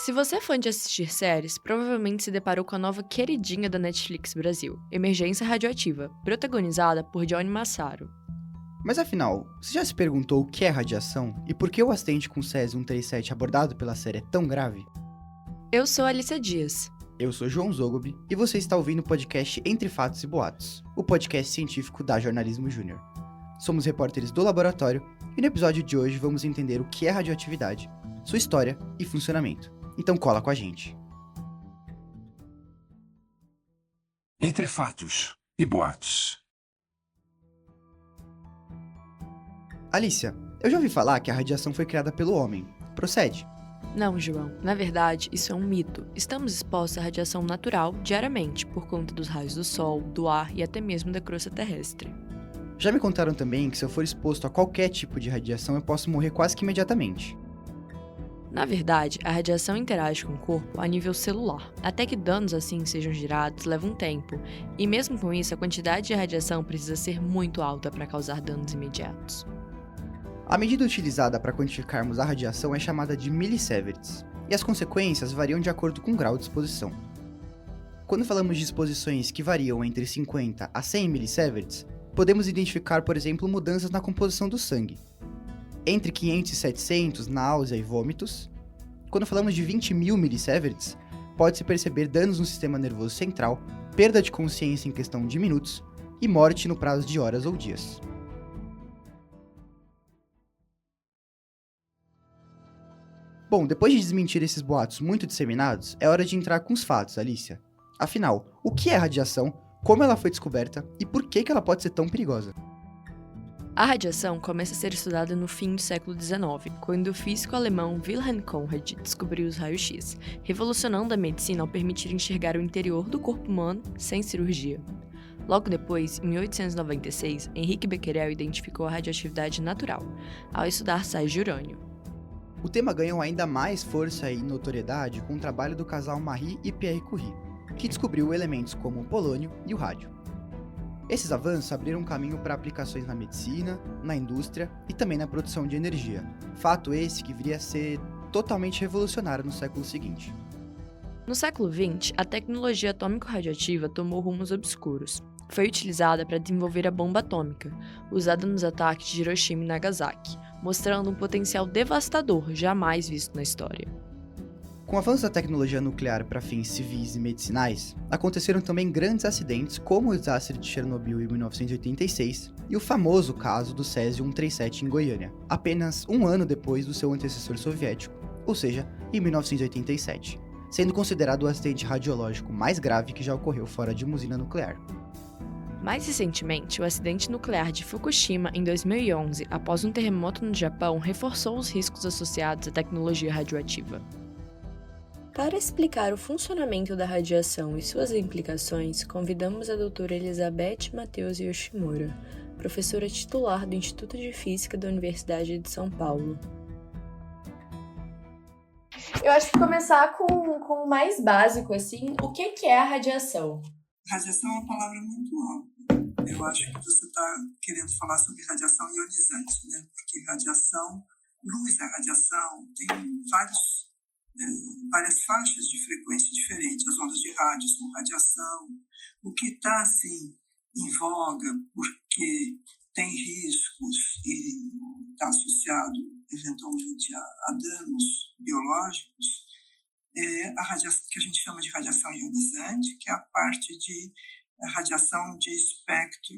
Se você é fã de assistir séries, provavelmente se deparou com a nova queridinha da Netflix Brasil, Emergência Radioativa, protagonizada por Johnny Massaro. Mas afinal, você já se perguntou o que é radiação e por que o acidente com o Césio-137 abordado pela série é tão grave? Eu sou Alicia Dias. Eu sou João Zogobi e você está ouvindo o podcast Entre Fatos e Boatos, o podcast científico da Jornalismo Júnior. Somos repórteres do laboratório e no episódio de hoje vamos entender o que é radioatividade, sua história e funcionamento. Então cola com a gente. Entre Fatos e Boatos. Alicia, eu já ouvi falar que a radiação foi criada pelo homem. Procede? Não, João. Na verdade, isso é um mito. Estamos expostos à radiação natural diariamente, por conta dos raios do sol, do ar e até mesmo da crosta terrestre. Já me contaram também que se eu for exposto a qualquer tipo de radiação eu posso morrer quase que imediatamente. Na verdade, a radiação interage com o corpo a nível celular. Até que danos assim sejam gerados leva um tempo, e mesmo com isso, a quantidade de radiação precisa ser muito alta para causar danos imediatos. A medida utilizada para quantificarmos a radiação é chamada de millisieverts, e as consequências variam de acordo com o grau de exposição. Quando falamos de exposições que variam entre 50 a 100 millisieverts, podemos identificar, por exemplo, mudanças na composição do sangue. Entre 500 e 700, náusea e vômitos. Quando falamos de 20.000 millisieverts, pode-se perceber danos no sistema nervoso central, perda de consciência em questão de minutos e morte no prazo de horas ou dias. Bom, depois de desmentir esses boatos muito disseminados, é hora de entrar com os fatos, Alicia. Afinal, o que é radiação, como ela foi descoberta e por que ela pode ser tão perigosa? A radiação começa a ser estudada no fim do século XIX, quando o físico alemão Wilhelm Conrad descobriu os raios-x, revolucionando a medicina ao permitir enxergar o interior do corpo humano sem cirurgia. Logo depois, em 1896, Henrique Becquerel identificou a radioatividade natural, ao estudar sais de urânio. O tema ganhou ainda mais força e notoriedade com o trabalho do casal Marie e Pierre Curie, que descobriu elementos como o polônio e o rádio. Esses avanços abriram caminho para aplicações na medicina, na indústria e também na produção de energia, fato esse que viria a ser totalmente revolucionário no século seguinte. No século XX, a tecnologia atômico-radioativa tomou rumos obscuros. Foi utilizada para desenvolver a bomba atômica, usada nos ataques de Hiroshima e Nagasaki, mostrando um potencial devastador jamais visto na história. Com o avanço da tecnologia nuclear para fins civis e medicinais, aconteceram também grandes acidentes como o desastre de Chernobyl em 1986 e o famoso caso do Césio-137 em Goiânia, apenas um ano depois do seu antecessor soviético, ou seja, em 1987, sendo considerado o acidente radiológico mais grave que já ocorreu fora de uma usina nuclear. Mais recentemente, o acidente nuclear de Fukushima em 2011, após um terremoto no Japão, reforçou os riscos associados à tecnologia radioativa. Para explicar o funcionamento da radiação e suas implicações, convidamos a doutora Elizabeth Matheus Yoshimura, professora titular do Instituto de Física da Universidade de São Paulo. Eu acho que começar com o mais básico, assim, o que é a radiação? Radiação é uma palavra muito ampla. Eu acho que você está querendo falar sobre radiação ionizante, né? Porque radiação, luz é radiação, tem várias faixas de frequência diferentes. As ondas de rádio são radiação. O que está, assim, em voga, porque tem riscos e está associado, eventualmente, a danos biológicos, é a radiação que a gente chama de radiação ionizante, que é a parte de radiação de espectro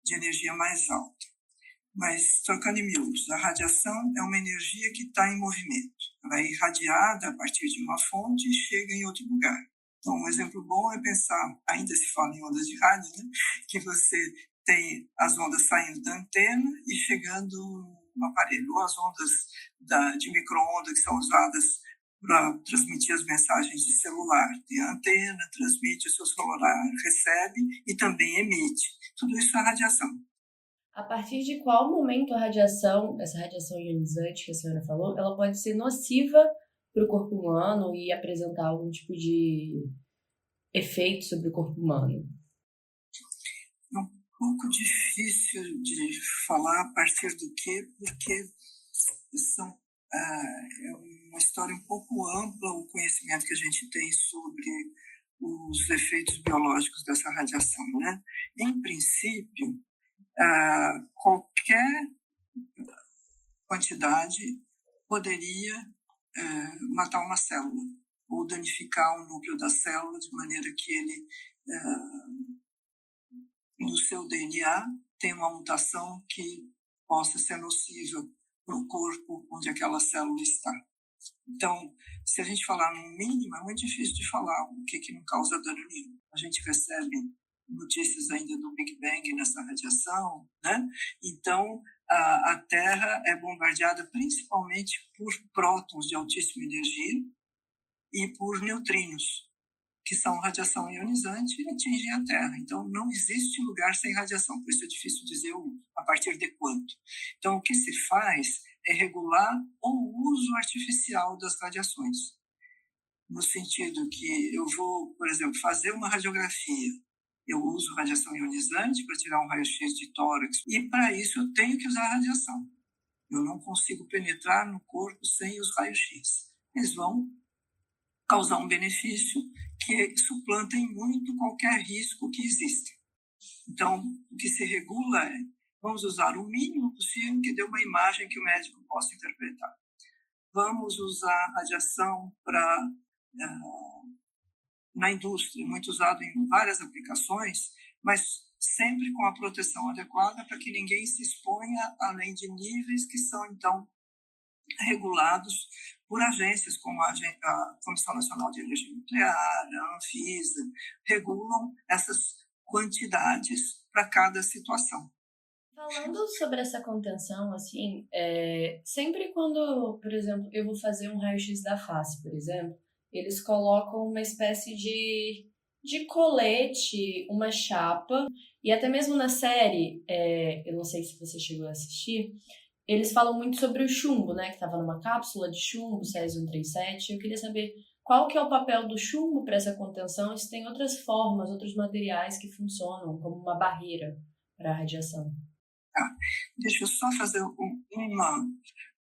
de energia mais alta. Mas, trocando em miúdos, a radiação é uma energia que está em movimento. Ela é irradiada a partir de uma fonte e chega em outro lugar. Então, um exemplo bom é pensar, ainda se fala em ondas de rádio, né? Que você tem as ondas saindo da antena e chegando no aparelho, ou as ondas de micro-ondas que são usadas para transmitir as mensagens de celular. Tem a antena, transmite, o seu celular recebe e também emite. Tudo isso é radiação. A partir de qual momento essa radiação ionizante que a senhora falou, ela pode ser nociva para o corpo humano e apresentar algum tipo de efeito sobre o corpo humano? É um pouco difícil de falar a partir do quê, porque são É uma história um pouco ampla o conhecimento que a gente tem sobre os efeitos biológicos dessa radiação, né? Em princípio, qualquer quantidade poderia matar uma célula ou danificar o núcleo da célula de maneira que ele, no seu DNA, tenha uma mutação que possa ser nociva para o corpo onde aquela célula está. Então, se a gente falar no mínimo, é muito difícil de falar o que não causa dano nenhum. A gente recebe notícias ainda do Big Bang nessa radiação, né? Então, a Terra é bombardeada principalmente por prótons de altíssima energia e por neutrinos, que são radiação ionizante e atingem a Terra. Então, não existe lugar sem radiação, por isso é difícil dizer a partir de quanto. Então, o que se faz é regular o uso artificial das radiações, no sentido que eu vou, por exemplo, fazer uma radiografia, eu uso radiação ionizante para tirar um raio-x de tórax, e para isso eu tenho que usar radiação. Eu não consigo penetrar no corpo sem os raios-x. Eles vão causar um benefício que suplanta em muito qualquer risco que exista. Então, o que se regula é, vamos usar o mínimo possível que dê uma imagem que o médico possa interpretar. Vamos usar radiação na indústria, muito usado em várias aplicações, mas sempre com a proteção adequada para que ninguém se exponha além de níveis que são, então, regulados por agências como a Comissão Nacional de Energia Nuclear, a Anvisa, regulam essas quantidades para cada situação. Falando sobre essa contenção, assim, sempre quando, por exemplo, eu vou fazer um raio-x da face, por exemplo, eles colocam uma espécie de colete, uma chapa, e até mesmo na série, eu não sei se você chegou a assistir, eles falam muito sobre o chumbo, né, que estava numa cápsula de chumbo, Césio-137. Eu queria saber qual que é o papel do chumbo para essa contenção e se tem outras formas, outros materiais que funcionam como uma barreira para a radiação. Deixa eu só fazer uma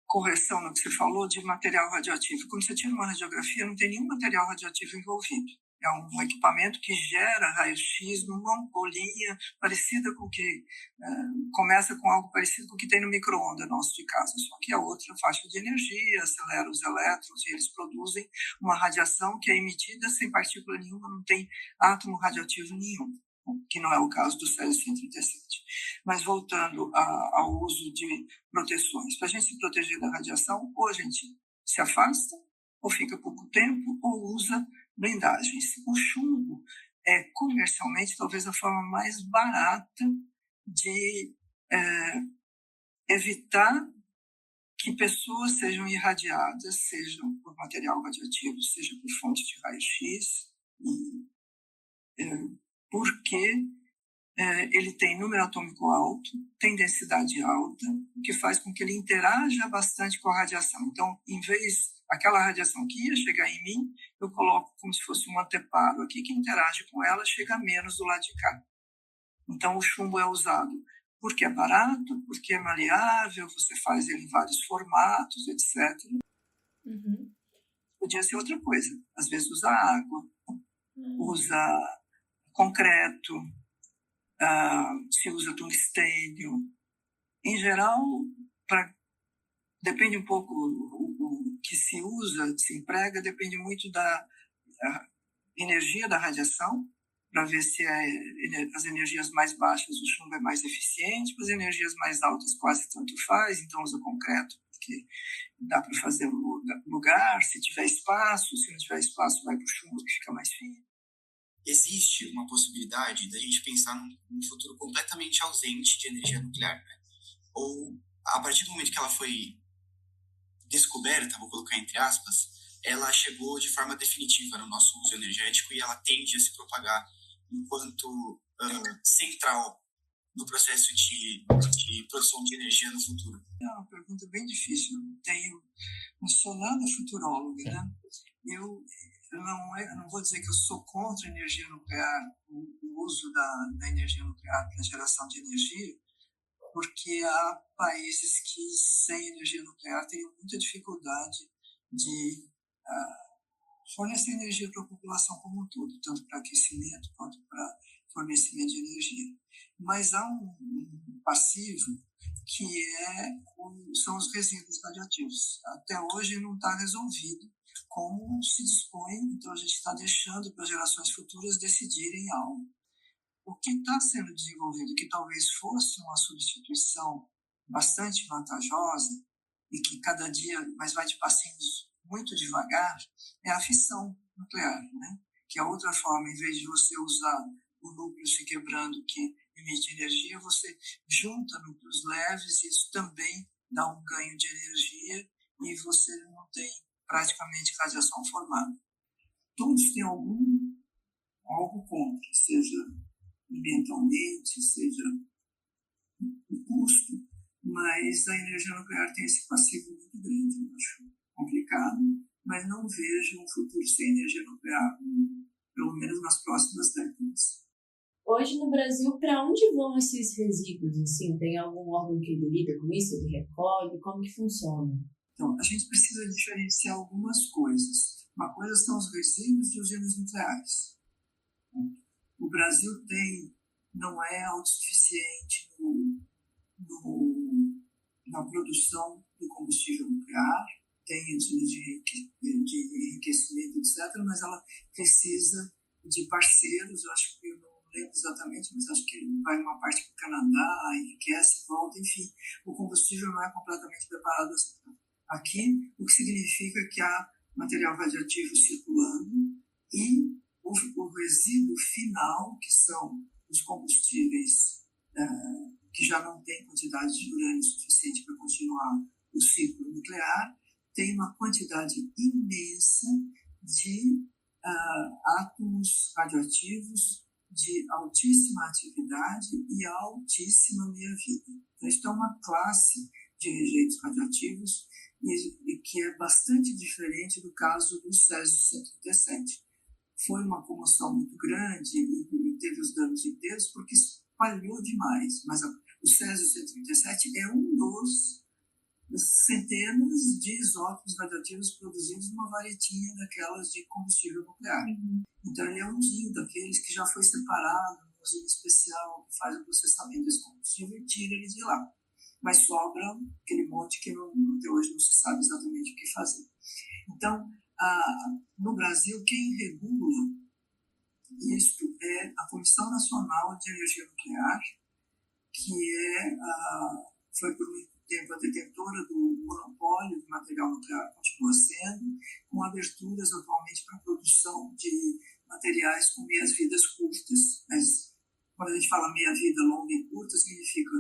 correção no que você falou de material radioativo. Quando você tira uma radiografia, não tem nenhum material radioativo envolvido. É um equipamento que gera raio-x numa bolinha parecida com que... começa com algo parecido com o que tem no micro-ondas nosso de casa, só que a outra faixa de energia acelera os elétrons e eles produzem uma radiação que é emitida sem partícula nenhuma, não tem átomo radioativo nenhum, que não é o caso do Césio-137. Mas voltando ao uso de proteções, para a gente se proteger da radiação, ou a gente se afasta, ou fica pouco tempo, ou usa blindagens. O chumbo é comercialmente talvez a forma mais barata de evitar que pessoas sejam irradiadas, sejam por material radioativo, seja por fonte de raio-x, porque ele tem número atômico alto, tem densidade alta, o que faz com que ele interaja bastante com a radiação. Então, em vez aquela radiação que ia chegar em mim, eu coloco como se fosse um anteparo aqui que interage com ela, chega menos do lado de cá. Então, o chumbo é usado porque é barato, porque é maleável, você faz ele em vários formatos, etc. Uhum. Podia ser outra coisa. Às vezes usa água, usa concreto, se usa tungstênio. Em geral, depende um pouco o que se usa, se emprega, depende muito da energia da radiação, para ver se as energias mais baixas o chumbo é mais eficiente, para as energias mais altas quase tanto faz, então usa concreto, porque dá para fazer lugar, se tiver espaço, se não tiver espaço vai para o chumbo que fica mais fino. Existe uma possibilidade da gente pensar num futuro completamente ausente de energia nuclear, né? Ou, a partir do momento que ela foi descoberta, vou colocar entre aspas, ela chegou de forma definitiva no nosso uso energético e ela tende a se propagar enquanto central no processo de produção de energia no futuro. É uma pergunta bem difícil. Não sou nada futuróloga, né? Eu não vou dizer que eu sou contra a energia nuclear, o uso da energia nuclear para a geração de energia, porque há países que, sem energia nuclear, teriam muita dificuldade de fornecer energia para a população como um todo, tanto para aquecimento quanto para fornecimento de energia. Mas há um passivo que são os resíduos radioativos. Até hoje não está resolvido como se dispõe, então a gente está deixando para gerações futuras decidirem algo. O que está sendo desenvolvido, que talvez fosse uma substituição bastante vantajosa e que cada dia, mas vai de passinhos muito devagar, é a fissão nuclear, né? Que é outra forma, em vez de você usar o núcleo se quebrando que emite energia, você junta núcleos leves e isso também dá um ganho de energia e você não tem praticamente radiação formada. Todos têm algo contra, seja ambientalmente, seja o custo, mas a energia nuclear tem esse passivo muito grande, eu acho complicado, mas não vejo um futuro sem energia nuclear, pelo menos nas próximas décadas. Hoje no Brasil, para onde vão esses resíduos? Assim, tem algum órgão que lida com isso? Ele recolhe? Como que funciona? Então, a gente precisa diferenciar algumas coisas. Uma coisa são os resíduos de usinas nucleares. O Brasil não é autossuficiente na produção do combustível nuclear, tem usinas de enriquecimento, etc., mas ela precisa de parceiros, eu acho que eu não lembro exatamente, mas acho que vai uma parte para o Canadá, enriquece, volta, enfim, o combustível não é completamente preparado aqui, o que significa que há material radioativo circulando e o resíduo final, que são os combustíveis que já não têm quantidade de urânio suficiente para continuar o ciclo nuclear, tem uma quantidade imensa de átomos radioativos de altíssima atividade e altíssima meia-vida. Então, isso é uma classe de rejeitos radioativos e que é bastante diferente do caso do Césio-137. Foi uma comoção muito grande e teve os danos inteiros porque espalhou demais, mas o Césio-137 é um dos centenas de isótopos radioativos produzidos numa varetinha daquelas de combustível nuclear. Então, ele é um daqueles que já foi separado, numa usina especial que faz o processamento desse combustível e tira ele de lá. Mas sobra aquele monte que até hoje não se sabe exatamente o que fazer. Então, no Brasil, quem regula isto é a Comissão Nacional de Energia Nuclear, que foi por muito tempo a detentora do monopólio de material nuclear, continua sendo, com aberturas atualmente para a produção de materiais com meias-vidas curtas. Mas quando a gente fala meia-vida longa e curta, significa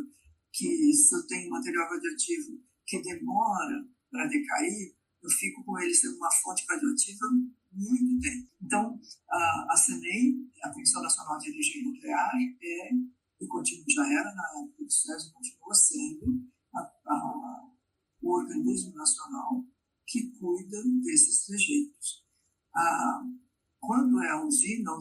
que se eu tenho material radioativo que demora para decair, eu fico com ele sendo uma fonte radioativa muito tempo. Então, a CNEM, a Comissão Nacional de Energia Nuclear, já era na época do Césio, continua sendo o organismo nacional que cuida desses rejeitos. Quando é a usina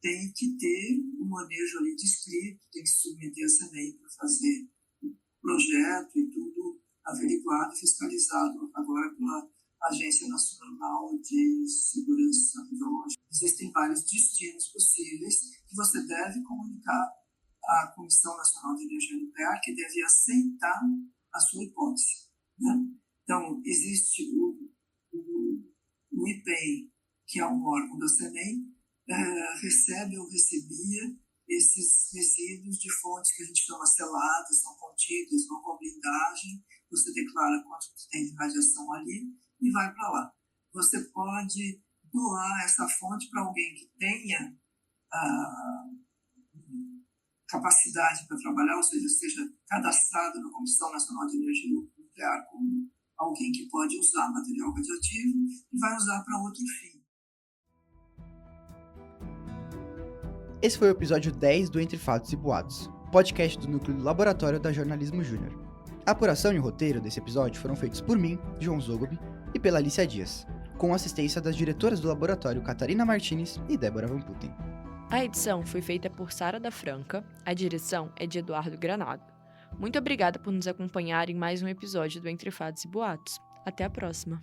tem que ter um manejo ali descrito, tem que se submeter a CNEM para fazer o projeto e tudo averiguado e fiscalizado agora pela Agência Nacional de Segurança Biológica. Existem vários destinos possíveis que você deve comunicar à Comissão Nacional de Energia Nuclear, que deve aceitar a sua hipótese, né? Então, existe o IPEM, que é um órgão da CNEM, recebe ou recebia esses resíduos de fontes que a gente chama seladas, são contidas, vão com blindagem, você declara quanto tem de radiação ali e vai para lá. Você pode doar essa fonte para alguém que tenha capacidade para trabalhar, ou seja, cadastrado na Comissão Nacional de Energia Nuclear como alguém que pode usar material radioativo e vai usar para outro fim. Esse foi o episódio 10 do Entre Fatos e Boatos, podcast do Núcleo do Laboratório da Jornalismo Júnior. A apuração e o roteiro desse episódio foram feitos por mim, João Zogobi, e pela Alicia Dias, com assistência das diretoras do laboratório Catarina Martins e Débora Van Putten. A edição foi feita por Sara da Franca, a direção é de Eduardo Granado. Muito obrigada por nos acompanhar em mais um episódio do Entre Fatos e Boatos. Até a próxima!